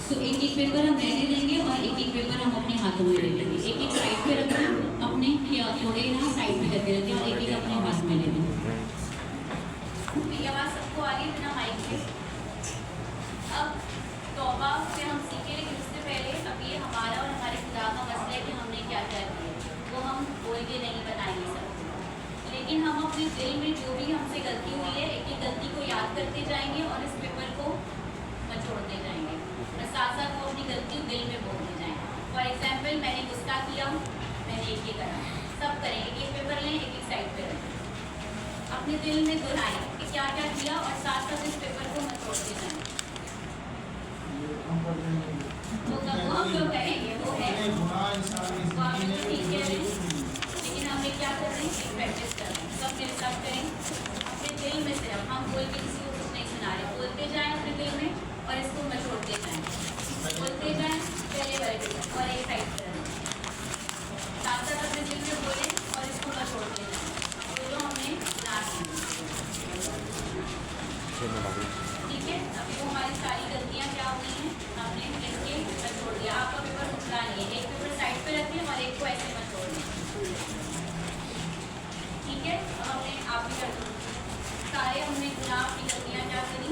तो एक एक पेपर हम रहने देंगे और एक एक पेपर हम अपने हाथों में ले लेंगे, एक एक साइड पे रखें अपने, या थोड़े यहाँ साइड में करके रखें और एक एक अपने हाथ में ले लें। ये आवाज़ सबको आ रही है बिना माइक के? अब तौबा से हम सीखे, लेकिन उससे पहले अब ये हमारा और हमारे खुदा का मसला है कि हमने क्या क्या किया, वो हम बोल के नहीं बताएंगे सबको, लेकिन हम अपने दिल में जो भी हमसे गलती हुई है एक एक गलती को याद करते जाएंगे और इस पेपर को मचोड़ते जाएंगे और साथ साथ वो अपनी गलती दिल में बोलते जाएंगे। फॉर एग्जाम्पल, मैंने गुस्सा किया, मैंने एक ये करा, सब करें, एक एक पेपर लें, एक एक साइड पे रखें, अपने दिल में दोहराएं कि क्या क्या किया और साथ साथ इस पेपर को मचोड़ते जाएं। तो वो हम लोग करेंगे, वो है वो आप लोग ठीक कह रहे हैं, लेकिन हमें क्या कर रहे हैं, एक प्रैक्टिस कर रहे हैं। सब मेरे साथ करें, अपने दिल में सिर्फ हम बोल के किसी को कुछ नहीं सुना रहे, बोलते जाएं अपने दिल में और इसको मचोड़ते जाएं, बोलते जाएं पहले वाले और एक साइड पर साथ साथ अपने दिल में बोलें और इसको मचोड़ते जाएं। तो हमने ठीक है, अभी वो हमारी सारी गलतियाँ क्या हो गई हैं, हमने इनके मचोड़ दिया। आपका पेपर उठना नहीं है, एक पेपर साइड पे रखें और एक को ऐसे मचोड़ दें, ठीक है। अब हमने आप भी कर दो, सारे हमने गुनाह की गलतियाँ क्या करी,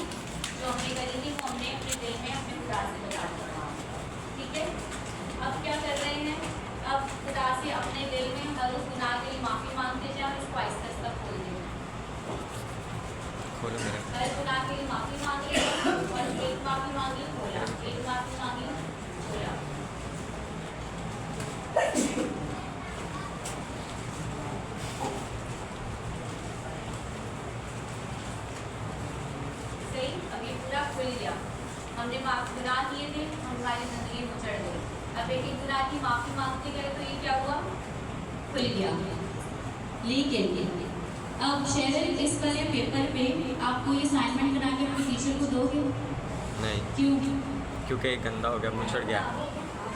जो हमने करी थी वो हमने अपने दिल में अपने खुदा से बता दिया, ठीक है। अब क्या कर रहे हैं, अब खुदा से अपने दिल में हर उस गुनाह के लिए माफ़ी मांगते जाए और उसको आहिस्ता आहिस्ता खोल दें। हर गुनाह के लिए माफ़ी मांगी और एक माफ़ी मांगी खोला, एक माफ़ी मांगी खोला। सही, अब ये पूरा खुल गया, हमने गुनाह किए थे, हमारी ज़िंदगी उजड़ गई। अब एक एक गुनाह की माफ़ी मांगते गए तो ये क्या हुआ, खुल गया। लेकिन अब शेरल इस वाले पेपर पे आपको ये असाइनमेंट बना के अपने टीचर को दोगे? नहीं, क्यों? क्योंकि गंदा हो गया, मुझड़ गया,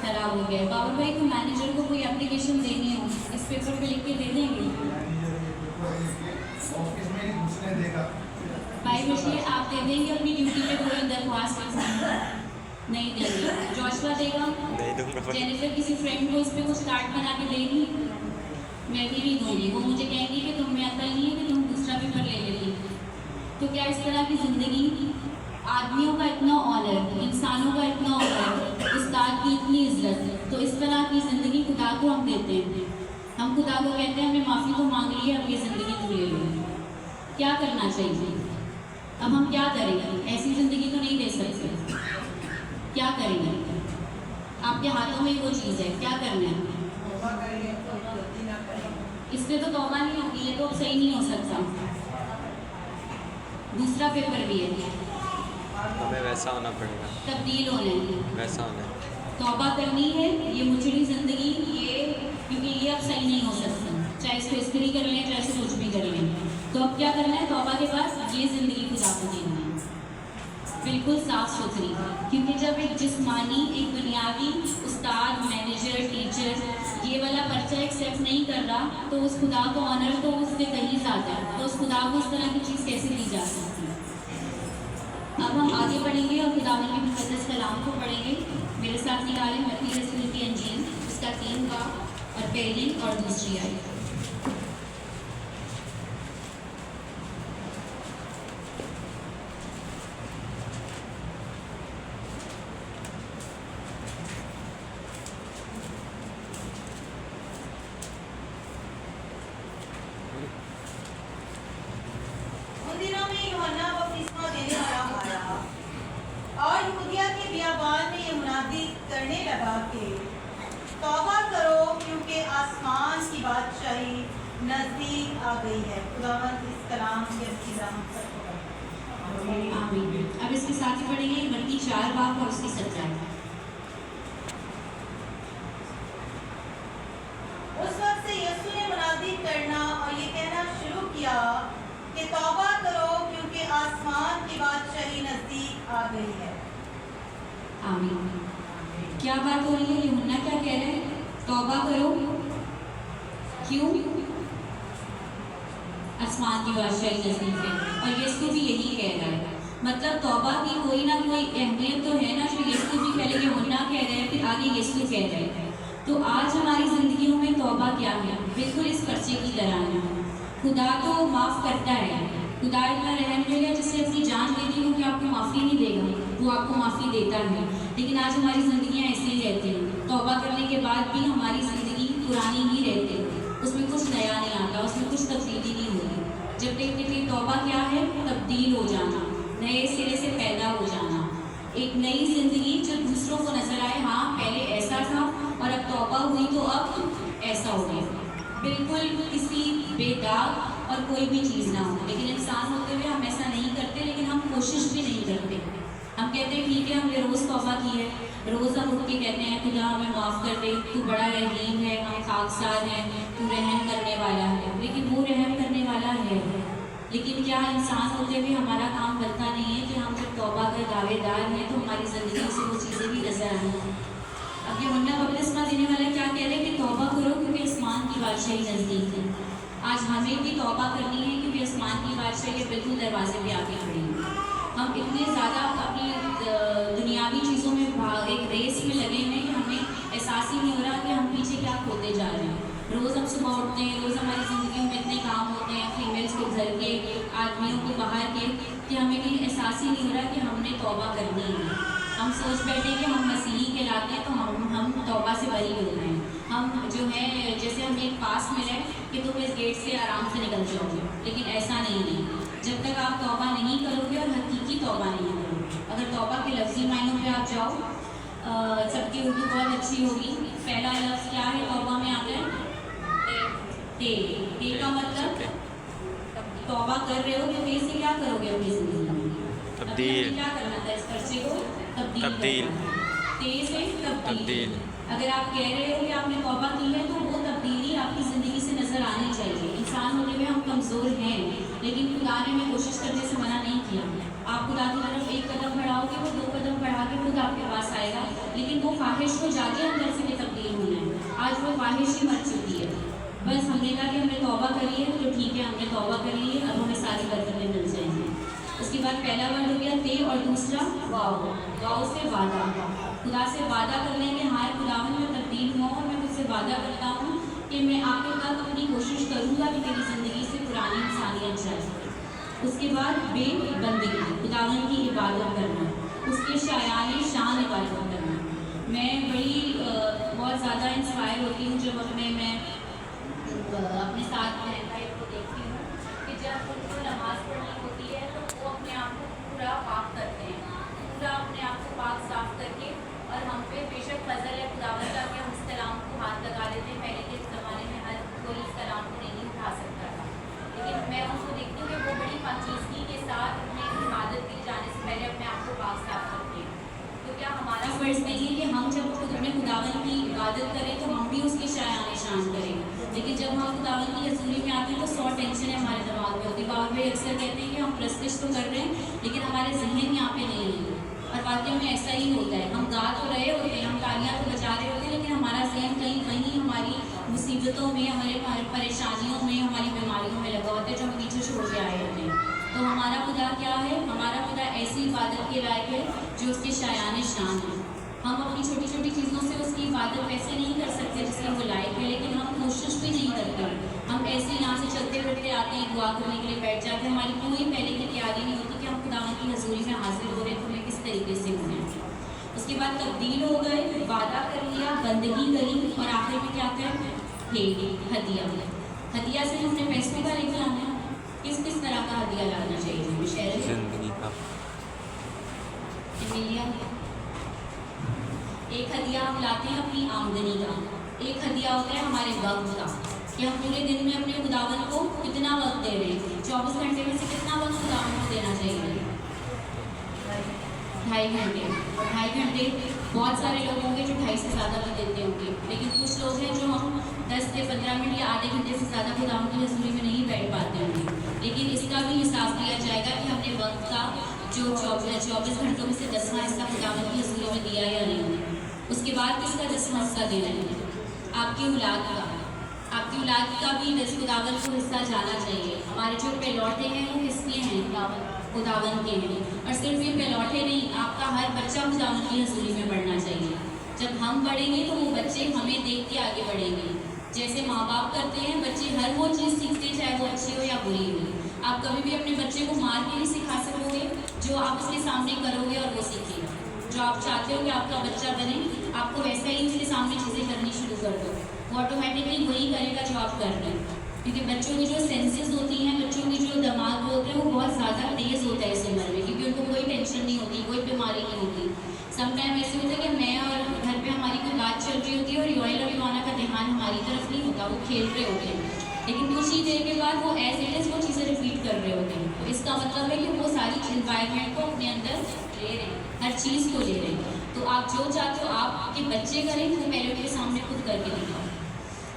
खराब हो गया। बाबर भाई को मैनेजर को कोई एप्लीकेशन देनी हो, इस पेपर पे लिख के दे देंगे? भाई मुझे आप दे देंगे अपनी ड्यूटी पे कोई दरख्वास्त? नहीं देंगे। जोशुआ देगा? नहीं दूंगा। जेनिफर किसी फ्रेंड को इस पे कुछ कार्ड बना के देगी? मैं भी नहीं दूंगी। वो मुझे कहेंगी कि तुम में अकल नहीं है कि तुम दूसरा पेपर ले लेगी। तो क्या इस तरह की ज़िंदगी, आदमियों का इतना ऑनर, इंसानों का इतना ऑनर, उस्ताद की इतनी इज्जत, तो इस तरह की ज़िंदगी खुदा को हम देते हैं। हम खुदा को कहते हैं हमें माफ़ी तो मांग ली है, अब ये ज़िंदगी तुम ले लो। क्या करना चाहिए? अब हम क्या करेंगे? ऐसी ज़िंदगी तो नहीं दे सकते। क्या करेंगे? आपके हाथों में वो चीज़ है, क्या करना है? इससे तो तौबा नहीं होगी, ये तो सही नहीं हो सकता। दूसरा पेपर भी है, हमें वैसा होना पड़ेगा, तब्दील होना है, वैसा होना है। तौबा करनी है। ये मुचड़ी ज़िंदगी, ये क्योंकि ये अब सही नहीं हो सकता, चाहे इसको इस्त्री कर लें, चाहे इसको कुछ भी कर लें। तो अब क्या करना है? तौबा के बाद ये ज़िंदगी खुदा को देनी है, बिल्कुल साफ़ सुथरी। क्योंकि जब एक जिस्मानी, एक बुनियादी उस्ताद, मैनेजर, टीचर ये वाला पर्चा एक्सेप्ट नहीं कर रहा, तो उस खुदा को ऑनर तो उससे कहीं ज़्यादा है, तो उस खुदा को उस तरह की चीज़ कैसे दी जा सकती है? अब हम आगे बढ़ेंगे और खुदावंद के मुक़द्दस कलाम को पढ़ेंगे। मेरे साथ निकालें मत्ती रसूल की इंजील, उसका 3 बाब और पहली और दूसरी आयत। उन दिनों में यूहन्ना बपतिस्मा देने वाला आया और यहूदिया के बियाबान में ये मुनादी करने लगा कि तौबा करो क्योंकि आसमान की बादशाही नज़दीक आ गई है। खुदावंद इस कलाम के अकीदा हम सबको बरकत। आमीन। अब इसके साथ ही पढ़ेंगे मत्ती 4 बाब और उसकी 17। उस वक्त से यीशु ने मुनादी करना और ये कहना शुरू किया कि तौबा करो क्योंकि आसमान की बादशाही नज़दीक आ गई है। आमीन। क्या बात हो रही है? यूहन्ना क्या कह रहे हैं? तौबा करो। क्यों? आसमान की बादशाही नज़दीक है। और यीशु भी यही कह रहा है। मतलब तौबा की कोई ना कोई अहमियत तो है ना, जो यीशु भी पहले आगे यीशु कह रहे हैं। तो आज हमारी ज़िंदगियों में तौबा क्या है? बिल्कुल इस पर्चे की तरह है। खुदा तो माफ़ करता है, खुदा इतना रहम है, जिससे अपनी जान दे दी हो कि आपको माफ़ी नहीं देगा, वो आपको माफ़ी देता है। लेकिन आज हमारी ज़िंदगियाँ ऐसे ही रहती हैं, तौबा करने के बाद भी हमारी ज़िंदगी पुरानी ही रहती है, उसमें कुछ नया नहीं आता, उसमें कुछ तब्दीली नहीं होती। जब देखते कि तौबा क्या है? तब्दील हो जाना, नए सिरे से पैदा हो जाना, एक नई ज़िंदगी जो दूसरों को नज़र आए, हाँ पहले ऐसा था और अब तौबा हुई तो अब ऐसा हो गया। बिल्कुल किसी बेदाग और कोई भी चीज़ ना हो। लेकिन इंसान होते हुए हम ऐसा नहीं करते, लेकिन हम कोशिश भी नहीं करते। हम कहते हैं ठीक है, हमने रोज़ तौबा की है, रोज़ हम उठ के कहते हैं खुदा हमें माफ़ कर दे, तू बड़ा रहीम है, हम खाकसार हैं, तू रहम करने वाला है। लेकिन वो रहम करने वाला है, लेकिन क्या इंसान होते हुए हमारा काम बनता नहीं है कि हम जब तौबा का दावेदार हैं तो हमारी ज़िंदगी से वो चीज़ें भी नजर आएँ। अब ये मुन्ना बपतिस्मा देने वाला क्या कह रहे हैं कि तौबा करो क्योंकि आसमान की बादशाही नज़दीक है। आज हमें भी तौबा करनी है क्योंकि आसमान की बादशाही बिल्कुल दरवाजे पे आके खड़ी है। हम इतने ज़्यादा अपनी दुनियावी चीज़ों में एक रेस में लगे हुए हैं कि हमें एहसास ही नहीं हो रहा कि हम पीछे क्या खोते जा रहे हैं। रोज़ हम सुबह उठते हैं, रोज़ हमारी ज़िंदगी में इतने काम होते हैं, फीमेल्स को घर के, आदमियों को बाहर के, कि हमें कहीं एहसास ही नहीं हो रहा कि हमने तौबा करनी है। हम सोच बैठे कि हम मसीही कहलाते हैं तो हम तौबा से बरी हो गए हैं। हम जो है जैसे हमें एक पास मिला है कि तुम इस गेट से आराम से निकल जाओगे, लेकिन ऐसा नहीं है। जब तक आप तौबा नहीं करोगे और हकीकी तौबा नहीं करोगे, अगर तौबा के लफ्ज़ी मायनों पे आप जाओ, सबकी उर्दू बहुत अच्छी होगी। पहला लफ्ज़ क्या है तौबा में आता है? ते का मतलब तौबा कर रहे हो तो ते से क्या करोगे अपनी ज़िंदगी में? तब्दील। क्या करना था इस पर्चे को? तब्दील। ते से तब्दील। अगर आप कह रहे हो कि आपने तौबा की है तो वो तब्दीली आपकी ज़िंदगी से नज़र आनी चाहिए। इंसान होने में हम कमज़ोर हैं, लेकिन खुदा ने हमें कोशिश करने से मना नहीं किया। आप खुदा की तरफ एक कदम बढ़ाओगे, वो 2 कदम बढ़ा के खुद आपके पास आएगा, लेकिन वो ख्वाहिश को जाके अंदर से भी तब्दील होना है। आज वो ख्वाहिश ही मर चुकी है। बस हमने कहा कि हमने तौबा करी है तो ठीक है, हमने तौबा कर ली है, अब हमें सारी बरकतें मिल जाएंगी। उसके बाद पहला वर्ड हो गया ते और दूसरा वाव। वाव से वादा, खुदा से वादा कर लेंगे, हाँ खुदावन में तब्दील हुआ और मैं तुझसे वादा करता हूँ कि मैं आखिर तक अपनी कोशिश करूँगा कि मेरी ज़िंदगी से पुरानी इंसानियत जाए। उसके बाद बे बंदगी, खुदावन की इबादत करना, उसके शायान शान इबादत करना। मैं बड़ी बहुत ज़्यादा इंस्पायर होती हूँ जब अपने साथ बहन भाई को देखती हूँ कि जब उनको नमाज़ पढ़नी होती है तो वो अपने आप को पूरा पाक करते हैं, पूरा अपने आप को पाक साफ करके। और हम पे बेशक फजल है खुदावंद का कि हम इस कलाम को हाथ लगा लेते हैं। पहले के ज़माने में हर कोई इस कलाम को नहीं उठा सकता था, लेकिन मैं उनको देखती हूँ कि वो बड़ी पाकीज़गी के साथ अपने इबादत के जाने से पहले अपने आप को पाक साफ करते हैं। तो क्या हमारा फ़र्ज़ नहीं है कि हम जब अपने खुदावंद की इबादत करें तो हम भी उसके शायान शान करें? लेकिन जब हम खुदावंद की हज़ूरी में आते हैं तो 100 टेंशन हमारे दिमाग में होती है। बाबा भाई अक्सर कहते हैं कि हम प्रस्तिश तो कर रहे हैं, लेकिन हमारे जहन यहाँ पे नहीं है। और वाकई में ऐसा ही होता है, हम गा तो रहे होते हैं, हम तालियाँ तो बजा रहे होते हैं, लेकिन हमारा जहन कहीं कहीं हमारी मुसीबतों में, हमारे परेशानियों में, हमारी बीमारियों में लगा होता है, जो हम पीछे छोड़ के आए होते हैं। तो हमारा खुदा क्या है? हमारा खुदा ऐसी इबादत के लायक है जो उसके शायान शान है। हम अपनी छोटी छोटी चीज़ों से उसकी इबादत वैसे नहीं कर सकते जिसके वो लायक है, लेकिन हम कोशिश भी नहीं करते। हम ऐसे ही यहाँ से चलते फिरते आते हैं, दुआ करने के लिए बैठ जाते हैं, हमारी कोई पहले की तैयारी नहीं होती कि हम खुदावंद की हज़ूरी में हाजिर हो रहे हैं तो हमें किस तरीके से होना है। उसके बाद तब्दील हो गए, वादा कर लिया, बंदगी करी, और आखिर में क्या करें? हदिया। हदिया से हमने पैसों का लेके आना है। किस किस तरह का हदिया लाना चाहिए हमें? शहर जिंदगी का एक हदिया हम लाते हैं अपनी आमदनी का, एक हदिया होता है हमारे वक्त का, कि हम पूरे दिन में अपने खुदावंद को कितना वक्त दे रहे हैं। 24 घंटे में से कितना वक्त खुदावंद को देना चाहिए? 2.5 घंटे। 2.5 घंटे बहुत सारे लोग होंगे जो 2.5 से ज़्यादा भी देते होंगे, लेकिन कुछ लोग हैं जो हम 10 से 15 मिनट या आधे घंटे से ज़्यादा खुदावंद की हज़ूरी में नहीं बैठ पाते होंगे। लेकिन इसका भी हिसाब दिया जाएगा कि हमने वक्त का जो 24 घंटों में से 10वां हिस्सा खुदावंद की हज़ूरी में दिया या नहीं। उसके बाद किसका 10वां हिस्सा देना है? आपकी औलाद का। आपकी औलाद का भी खुदावंद को हिस्सा जाना चाहिए। हमारे जो पहलौठे हैं वो किसके हैं? खुदावंद के हैं। और सिर्फ ये पहलौठे नहीं, आपका हर बच्चा खुदावंद की हज़ूरी में बढ़ना चाहिए। जब हम बढ़ेंगे तो वो बच्चे हमें देख के आगे बढ़ेंगे। जैसे माँ बाप करते हैं, बच्चे हर वो चीज़ सीखते हैं, चाहे वो अच्छी हो या बुरी हो। आप कभी भी अपने बच्चे को मार के नहीं सिखा सकोगे, जो आप उसके सामने करोगे और वो सीखेगा। जो आप चाहते हो कि आपका बच्चा बने, आपको वैसा ही उसके सामने चीज़ें करनी शुरू कर दो, वो ऑटोमेटिकली वही करेगा जो आप कर रहे हैं। क्योंकि बच्चों की जो सेंसेस होती हैं, बच्चों की जो दिमाग होते हैं, वो बहुत ज़्यादा तेज़ होता है इस उम्र में, क्योंकि उनको कोई टेंशन नहीं होती, कोई बीमारी नहीं होती। समटाइम ऐसे होता है कि मैं और घर पे हमारी कोई बात चल रही होती है और योएल और योना का ध्यान हमारी तरफ नहीं होता, वो खेल रहे होते हैं, लेकिन कुछ ही देर के बाद वो एज इट इज़ वो चीज़ें रिपीट कर रहे होते हैं। तो इसका मतलब है कि वो सारी इन्वायरमेंट को अपने अंदर ले रहे हैं, हर चीज़ को ले रहे हैं। तो आप जो चाहते हो आपके बच्चे करें, तो पहले उनके सामने खुद करके दिखाओ।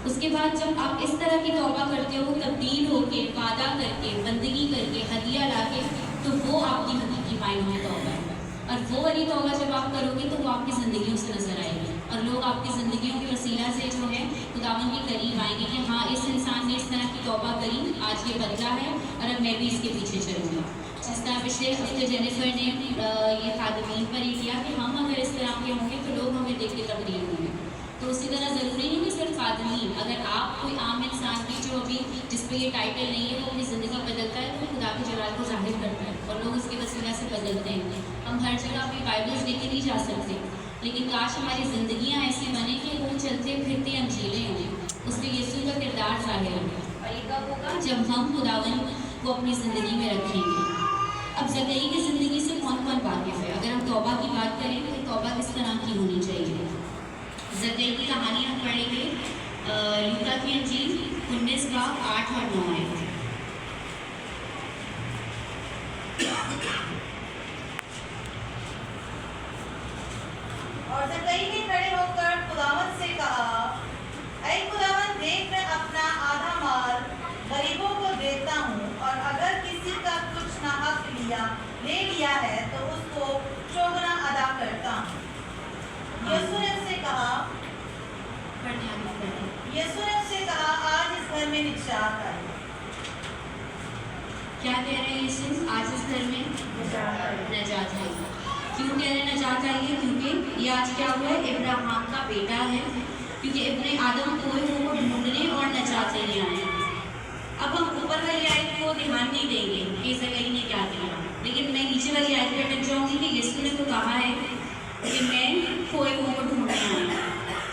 उसके बाद जब आप इस तरह की तौबा करते हो, तब्दील होके, वादा करके, बंदगी करके, हदिया लाके, तो वो आपकी हकीकी मायनों में तौबा है। और वो वाली तौबा जब आप करोगे तो वो आपकी ज़िंदगियों से नज़र आएगी, और लोग आपकी ज़िंदगियों के वसीला से जो है खुदावन के करीब आएंगे कि हाँ, इस इंसान ने इस तरह की तौबा करी, आज ये बदला है और अब मैं भी इसके पीछे चलूँगा। जिस तरह पिछले हफ्ते जेनिफर ने ये खादमीन पर ही किया कि हम अगर इस तरह के होंगे तो लोग हमें देख के तब्दील होंगे। तो उसी तरह ज़रूरी नहीं कि सिर्फ खादमीन, अगर आप कोई आम इंसान भी जो अभी जिस पे ये टाइटल नहीं है, वो अपनी ज़िंदगी बदलता है, तो वो खुदा के जलाल को ज़ाहिर करता है और लोग उसके वसीला से बदलते हैं। हम हर जगह अपनी बाइबल्स लेके नहीं जा सकते, लेकिन काश हमारी ज़िंदगियाँ ऐसी बने कि वो चलते फिरते अंजीलें हों, उसमें यीशु का किरदार ज़ाहिर हो। और ये कब होगा? जब हम खुदावन को अपनी ज़िंदगी में रखेंगे। अब ज़कई की ज़िंदगी से कौन कौन वाकिफ़ है? अगर हम तौबा की बात करें तो तौबा किस तरह की होनी चाहिए? ज़कई की कहानी हम पढ़ेंगे लूका की इंजील 19 बाब 8 और 9 आयत। और ज़कई ने खड़े होकर खुदावंद से कहा, ऐ खुदावंद, देख मैं अपना आधा माल गरीबों को देता हूँ, और अगर किसी का कुछ नाहक ले लिया है तो उसको चौगुना अदा करता हूँ। यीशु ने उससे कहा, आज इस घर में निजात आई। क्या कह रहे हैं यीशु? आज इस घर में नजात आई। क्यों कह रहे हैं नजात आई है? क्योंकि ये आज क्या हुआ है, इब्राहिम का बेटा है, क्योंकि इब्ने आदम कोई को ढूंढने और नजात लेने आए। अब हम ऊपर वाली आयत को ध्यान नहीं देंगे कि ज़कई ने क्या किया, लेकिन मैं नीचे वाली आयत पे अटक जाऊँगी कि यीशु ने तो कहा है कि मैं खोए हुओं को ढूंढने आया।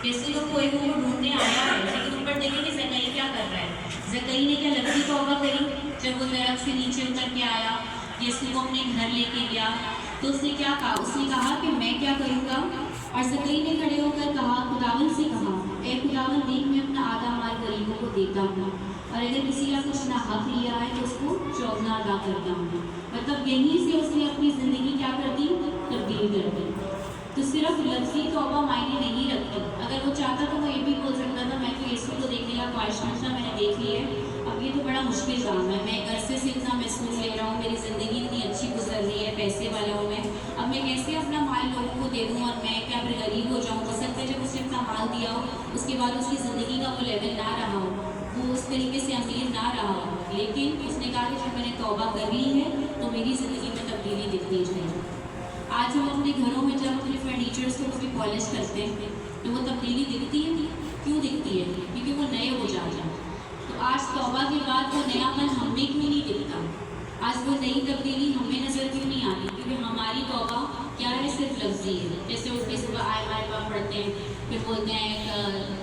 यीशु तो खोए हुओं को ढूंढने आया है, लेकिन ऊपर देखें कि ज़कई क्या कर रहा है। ज़कई ने क्या लंबी तौबा करी? जब वो दरख्त से नीचे उतर के आया, यीशु को अपने घर लेके गया, तो उसने क्या कहा? उसने कहा कि मैं क्या करूँगा? और ज़कई ने खड़े होकर कहा, खुदावन से कहा, ए खुदावन, देख मैं अपना आधा माल गरीबों को देता हूँ, और अगर किसी का कुछ नाहक लिया है तो उसको चौगुना अदा करता हूँ। मतलब यहीं से उसने अपनी ज़िंदगी क्या कर दी? तब्दील कर दी। तो सिर्फ लफ्ज़ी तौबा मायने नहीं रखती। अगर वो चाहता तो वो ये भी बोल सकता था, मैं तो यीशु को देखने का ख्वाहिशमंद था, मैंने देख ली है, अब ये तो बड़ा मुश्किल काम है, मैं अरसे से इतना महसूस ले रहा हूँ, मेरी ज़िंदगी इतनी अच्छी गुजर रही है, पैसे वाला हूँ मैं, अब मैं कैसे अपना माल लोगों को दे दूँ और मैं क्या फिर गरीब हो जाऊँ? हो सकता है जब उसने अपना माल दिया हो उसके बाद उसकी ज़िंदगी का वो लेवल ना रहा हो, वो उस तरीके से अमीर ना रहा हो, लेकिन उसने कहा कि जब मैंने तौबा कर ली है तो मेरी ज़िंदगी में तब्दीली दिखनी चाहिए। आज हम अपने घरों में जब अपने फर्नीचर्स को कभी पॉलिश करते हैं तो वो तब्दीली दिखती है। क्यों दिखती है? क्योंकि वो नए हो जाते हैं। तो आज तौबा के बाद वो नयापन हमें क्यों नहीं दिखता? आज वो नई तब्दीली हमें नज़र क्यों नहीं आती? क्योंकि हमारी तौबा क्या है? सिर्फ लफ्ज़ी है। जैसे उठ के सुबह आए बार पढ़ते हैं, फिर बोलते हैं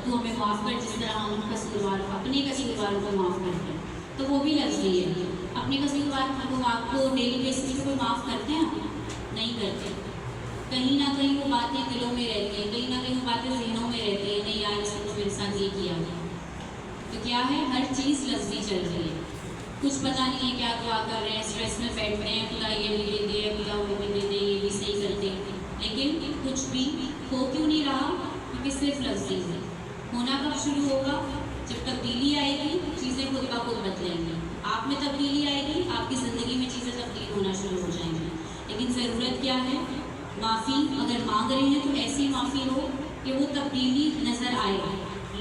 तू हमें माफ़ कर, जिस तरह हम कसूरवार अपने कसूरवारों को माफ़ करते हैं, तो वो भी लफ्ज़ी है। अपने कसूरवार को आपको डेली बेसिस पे कोई माफ़ करते हैं? नहीं करते। कहीं ना कहीं वो बातें दिलों में रहती हैं, कहीं ना कहीं वो बातें ज़हनों में रहती हैं, नहीं यार इसने तो मेरे साथ ये किया। तो क्या है? हर चीज़ लफ्ज़ी चल रही है, कुछ पता नहीं है क्या दुआ कर रहे हैं, स्ट्रेस में बैठ रहे हैं, खुदा ये भी दे दे, खुदा वो भी दे दे, ये भी सही करते, लेकिन कुछ भी हो क्यों नहीं रहा? क्योंकि सिर्फ लफ्ज़ी है। होना कब शुरू होगा? जब तब्दीली आएगी, चीज़ें खुद ब खुद बदलेंगी, आप में तब्दीली आएगी, आपकी ज़िंदगी में चीज़ें तब्दील होना शुरू हो जाएंगी। लेकिन ज़रूरत क्या है? माफ़ी अगर मांग रहे हैं तो ऐसी माफ़ी हो कि वो तब्दीली नज़र आए,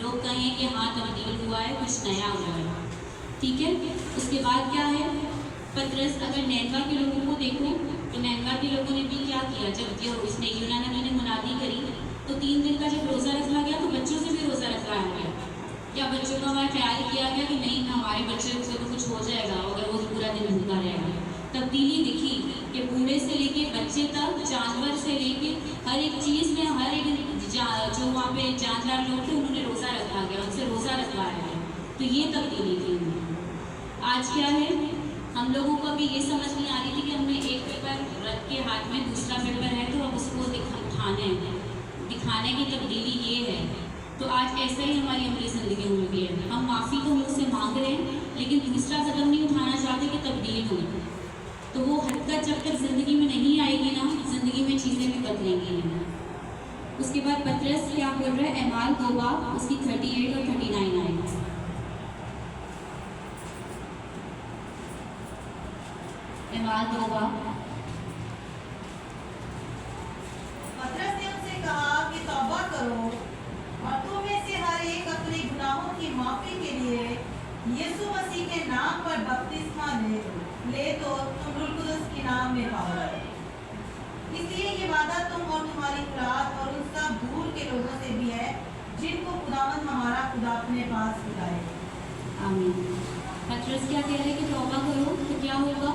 लोग कहें कि हाँ तब्दील हुआ है, कुछ नया हुआ है। ठीक है, उसके बाद क्या है? पतरस, अगर नैनवा के लोगों को देखो तो नैनवा के लोगों ने भी क्या किया? जब जो उसने यूनानी ने मुनादी करी तो 3 दिन का जब रोज़ा रखा गया तो बच्चों से भी रोज़ा रखवाया गया। क्या बच्चों का हमारा ख्याल किया गया कि नहीं हमारे बच्चे को तो कुछ हो जाएगा अगर वो पूरा दिन भूखा रहेगा? तब्दीली दिखी कि बूढ़े से लेके बच्चे तक, जानवर से लेके हर एक चीज़ में, हर एक जो वहाँ पे जानदार लोग थे उन्होंने रोज़ा रखा गया, उनसे रोज़ा रखवाया गया। तो ये तब्दीली थी। आज क्या है, हम लोगों को अभी ये समझ नहीं आ रही थी कि हमने एक पेपर रख के हाथ में दूसरा पेपर है तो अब उसको दिखाने की तब्दीली ये है। तो आज ऐसा ही हमारी अमली ज़िंदगी में भी है। हम माफ़ी तो मुझ से मांग रहे हैं लेकिन दूसरा कदम नहीं उठाना चाहते कि तब्दील हो। तो वो हरकत जब तक ज़िंदगी में नहीं आएगी ना, ज़िंदगी में चीज़ें भी बदलेंगी नहीं। उसके बाद पतरस क्या बोल रहा है, एमाल 2 बाब उसकी 38 और 39 आएगी। एमाल 2 बाब। पतरस ने उनसे कहा कि तौबा करो और तुम में से हर एक अपने गुनाहों की माफी के लिए यीशु मसीह के नाम पर बपतिस्मा ले तो तुम रूह कुदस के नाम में पाओगे। इसलिए ये वादा तुम और तुम्हारी औलाद और उन सब दूर के लोगों से भी है जिनको खुदावंद हमारा खुदा अपने पास बुलाएगा। आमीन। पतरस क्या कह रहे हैं कि तौबा करो तो क्या होगा,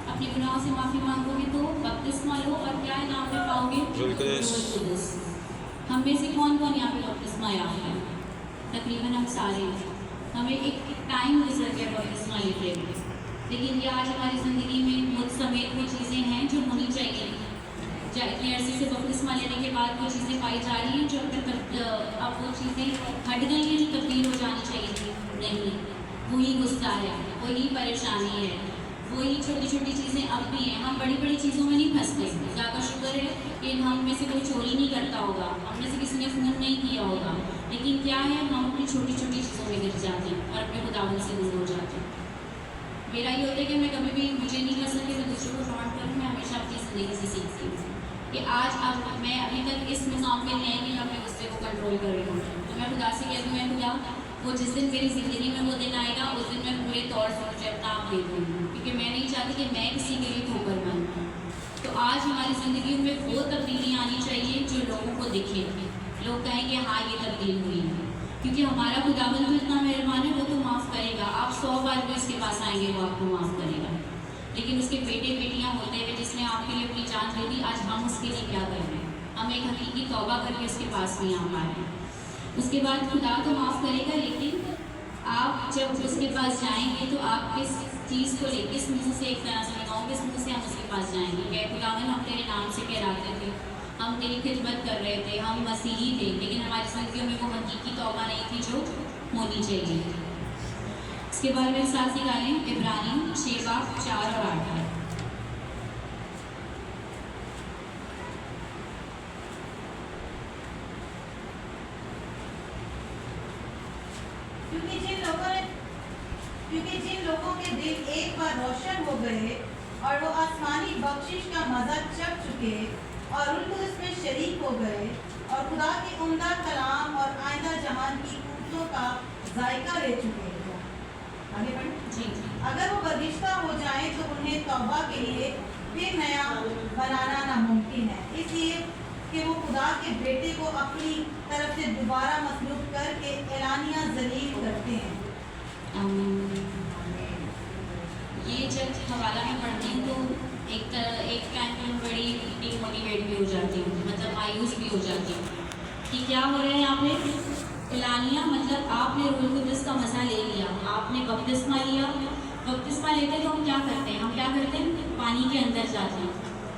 अपने गुनाहों से माफ़ी मांगोगे तो बपतिस्मा लो और क्या इनाम में पाओगे, रूह कुदस। रूह कुदस। हम में से कौन कौन यहाँ पे बपतिस्मा याफ्ता है? तकरीबन हम सारे। हमें एक टाइम गुजर गया बपतिस्मा लेते हुए, लेकिन ये आज हमारी ज़िंदगी में मुझ समेत वो चीज़ें हैं जो होनी चाहिए। इतने अरसे से बपतिस्मा लेने के बाद वो चीज़ें पाई जा रही हैं जो अब वो चीज़ें हट गई हैं जो तब्दील हो जानी चाहिए थी, नहीं। वही गुस्सा है, वही परेशानी है, वही छोटी छोटी चीज़ें अब भी हैं। हम बड़ी बड़ी चीज़ों में नहीं फंसते। खुदा का शुक्र है कि हम में से कोई चोरी नहीं करता होगा, हम में से किसी ने फ़ोन नहीं किया होगा, लेकिन क्या है हम अपनी छोटी छोटी चीज़ों में गिर जाते हैं और अपने खुदावंद से दूर हो जाते हैं। मेरा ये होता है कि मैं कभी भी, मुझे नहीं पसंद कि मैं दूसरों को फ्रॉड करूँ। मैं हमेशा अपनी ज़िंदगी से सीखती हूँ कि आज अब मैं अभी तक इस मुकाम पे नहीं आई कि मैं अपने गुस्से को कंट्रोल कर रही हूँ। तो मैं खुदा से कहती हूँ, मैं खुदा वो जिस दिन मेरी ज़िंदगी में वो दिन आएगा उस दिन मैं पूरे तौर से मुझे अपना आप दे दूँगी, क्योंकि मैं नहीं चाहती कि मैं किसी के लिए ठोकर बनूँ। तो आज हमारी ज़िंदगी में वो तब्दीली आनी चाहिए जो लोगों को दिखे, लोग कहेंगे हाँ ये तब्दील हुई है, क्योंकि हमारा खुदावंद तो इतना मेहरबान है, वो तो माफ़ करेगा। आप 100 बार भी उसके पास आएंगे वो आपको माफ़ करेगा। लेकिन उसके बेटे बेटियां होते हैं जिसने आपके लिए अपनी जान दे दी, आज हम उसके लिए क्या कर रहे हैं? हम एक हकीकी तौबा करके उसके पास नहीं आ पाए। उसके बाद खुदा तो माफ़ करेगा, लेकिन आप जब उसके पास जाएंगे तो आप किस चीज़ को ले, किस मुँह से, एक तरह से बताऊँ, किस मुँह से हम उसके पास जाएंगे? क्या खुदावन हम तेरे नाम से कहलाते थे, हम तेरी खिदमत कर रहे थे, हम मसीही थे, लेकिन हमारी ज़िंदगियों में वो हकीकी तौबा नहीं थी जो होनी चाहिए। इसके बाद में साथ निकालें इब्रानी 6 बाब 4 और 8 है। क्योंकि जिन लोगों के दिल एक बार रोशन हो गए और वो आसमानी बख्शिश का मज़ा चख चुके और उनको इसमें शरीक हो गए और खुदा के उम्दा कलाम और आइंदा जहान की क़ुव्वतों का जायका ले चुके हैं। आगे बढ़ें जी। अगर वो बर्गिश्ता हो जाएं तो उन्हें तौबा के लिए फिर नया बनाना नामुमकिन है, इसलिए कि वो खुदा के बेटे को अपनी तरफ से दोबारा मसलूब करके एलानिया जलील करते हैं। ये जब हवाला में पढ़ती हूँ तो एक टाइम पर बड़ी डिमोटिवेट भी हो जाती हूँ, मतलब मायूस भी हो जाती हूँ कि क्या हो रहा है यहाँ पे। एलानिया मतलब आपने रूह कुदस का मज़ा ले लिया, आपने बपतिस्मा लिया। बपतिस्मा लेते तो हम क्या करते हैं, हम क्या करते हैं, पानी के अंदर जाते हैं।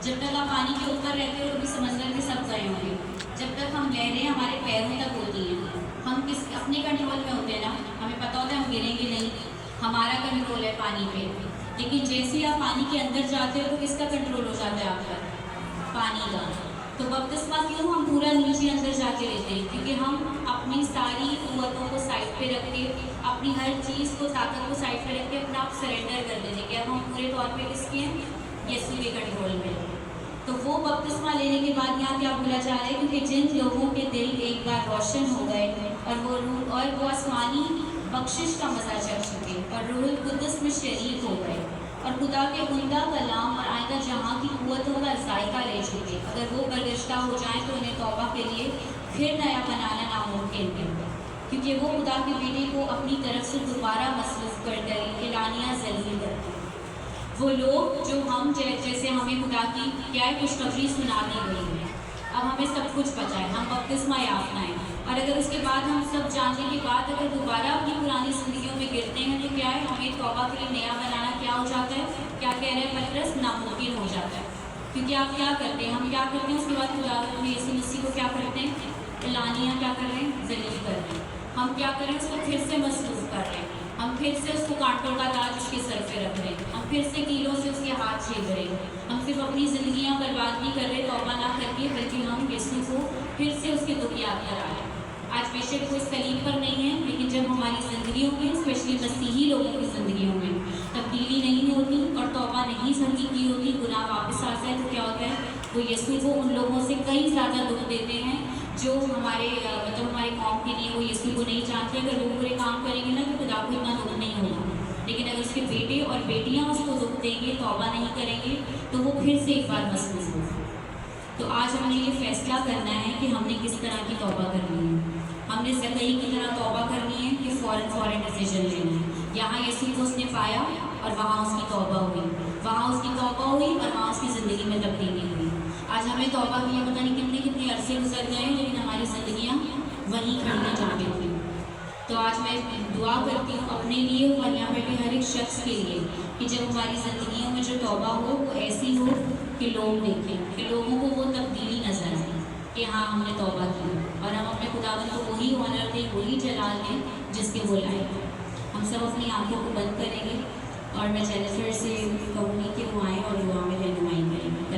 जब तक आप पानी के ऊपर रहते हो तो भी समझकर के सब गए होंगे। जब तक हम लहरें हमारे पैरों तक होती हैं, हम किस अपने कंट्रोल में होते हैं ना, हमें पता होता है हम गिरेंगे नहीं, हमारा कंट्रोल है पानी पे। लेकिन जैसे ही आप पानी के अंदर जाते हो तो किसका कंट्रोल हो जाता है आप पर, पानी का। तो बपतिस्मा क्यों हम पूरा नीचे अंदर जाके लेते हैं, क्योंकि हम अपनी सारी क़ुव्वतों को साइड पे रख के, अपनी हर चीज़ को, ताकत को साइड पे रख के अपना आप सरेंडर कर देते कि अब हम पूरे तौर पे किसके हैं, यीशु के कंट्रोल में। तो वो बपतिस्मा लेने के बाद यहाँ क्या बोला जा रहा है, क्योंकि जिन लोगों के दिल एक बार रोशन हो गए और वो आसमानी बख्शिश का मज़ा चख चुके और रूहुल कुद्दस में शरीक हो गए। اور خدا کے عمدہ کلام اور آئندہ جہاں کی قوتوں کا ذائقہ لے چکے، اگر وہ برگشتہ ہو جائیں تو انہیں توبہ کے لیے پھر نیا بنانا ناممکن ہے، کیونکہ وہ خدا کے بیٹے کو اپنی طرف سے دوبارہ مصروف کر کر اعلانیہ ذلیل کرتے ہیں۔ وہ لوگ جو ہم جیسے ہمیں خدا کی کیا خوشخبری سنا دی گئی ہے، اب ہمیں سب کچھ پتہ ہے، ہم بپتسمہ یافتہ ہیں، اور اگر اس کے بعد ہم سب جاننے کے بعد اگر دوبارہ اپنی پرانی زندگیوں میں گرتے ہیں تو کیا ہے، ہمیں توبہ کے لیے نیا بنانا کیا ہو جاتا ہے، کیا کہہ رہے ہیں پطرس، ناممکن ہو جاتا ہے۔ کیونکہ آپ کیا کرتے ہیں، ہم کیا کرتے ہیں اس کے بعد خدا اپنے یسوع مسیح کو کیا کرتے ہیں، اعلانیہ کیا کر رہے ہیں، ذلیل کر رہے ہیں۔ ہم کیا کریں، اس کو پھر سے مصروف کر رہے ہیں، ہم پھر سے اس کو کانٹوں کا تاج اس کے سر پہ رکھ رہے ہیں، ہم پھر سے کیلوں سے اس کے ہاتھ چھید رہے ہیں، ہم صرف اپنی زندگیاں برباد نہیں کر رہے توبہ نہ کر کے، بلکہ ہم یسوع کو پھر سے اس کے دکھ یاد کرا رہے ہیں۔ آج بے شک وہ اس صلیب پر نہیں ہے، لیکن جب ہماری زندگیوں میں، اسپیشلی مسیحی لوگوں کی زندگیوں میں تبدیلی نہیں ہوتی اور توبہ نہیں سمجھی کی ہوتی، گناہ واپس آتا ہے، تو کیا ہوتا ہے، وہ یسوع کو ان لوگوں سے کئی زیادہ دکھ دیتے ہیں جو ہمارے ہمارے قوم کے لیے وہ یسوع کو نہیں جانتے۔ اگر وہ برے کام کریں گے نا تو خدا کو اتنا دکھ نہیں ہوگا، لیکن اگر اس کے بیٹے اور بیٹیاں اس کو دکھ دیں گے، توبہ نہیں کریں گے، تو وہ پھر سے ایک بار مصروف ہوگا۔ تو آج ہم نے یہ فیصلہ کرنا ہے کہ ہم نے کس طرح کی توبہ کرنی ہے۔ ہم نے زکئی کی طرح توبہ کرنی ہے کہ فوراً ڈیسیجن لینا ہے۔ یہاں یسوع کو اس نے پایا اور وہاں اس کی توبہ ہوئی، وہاں اس کی توبہ ہوئی اور وہاں اس کی زندگی میں تبدیلی ہوئی۔ آج ہمیں توبہ کے لیے پتہ نہیں کتنے عرصے گزر گئے ہیں، لیکن ہماری زندگیاں وہیں کھڑی ہیں جہاں پہ ہوئی۔ تو آج میں دعا کرتی ہوں اپنے لیے اور یہاں بیٹھے ہر ایک شخص کے لیے کہ جب ہماری زندگیوں میں جو توبہ ہو وہ ایسی ہو کہ لوگ دیکھیں، کہ لوگوں کو وہ تبدیلی نظر آئے کہ ہاں ہم نے توبہ کی، اور ہم اپنے خداوند کو وہی آنر دیں، وہی جلال دیں جس کے وہ لائق ہیں۔ ہم سب اپنی آنکھوں کو بند کریں گے اور میں جینیفر سے کہوں گی کہ وہ آئیں اور دعا میں رہنمائی کریں گے۔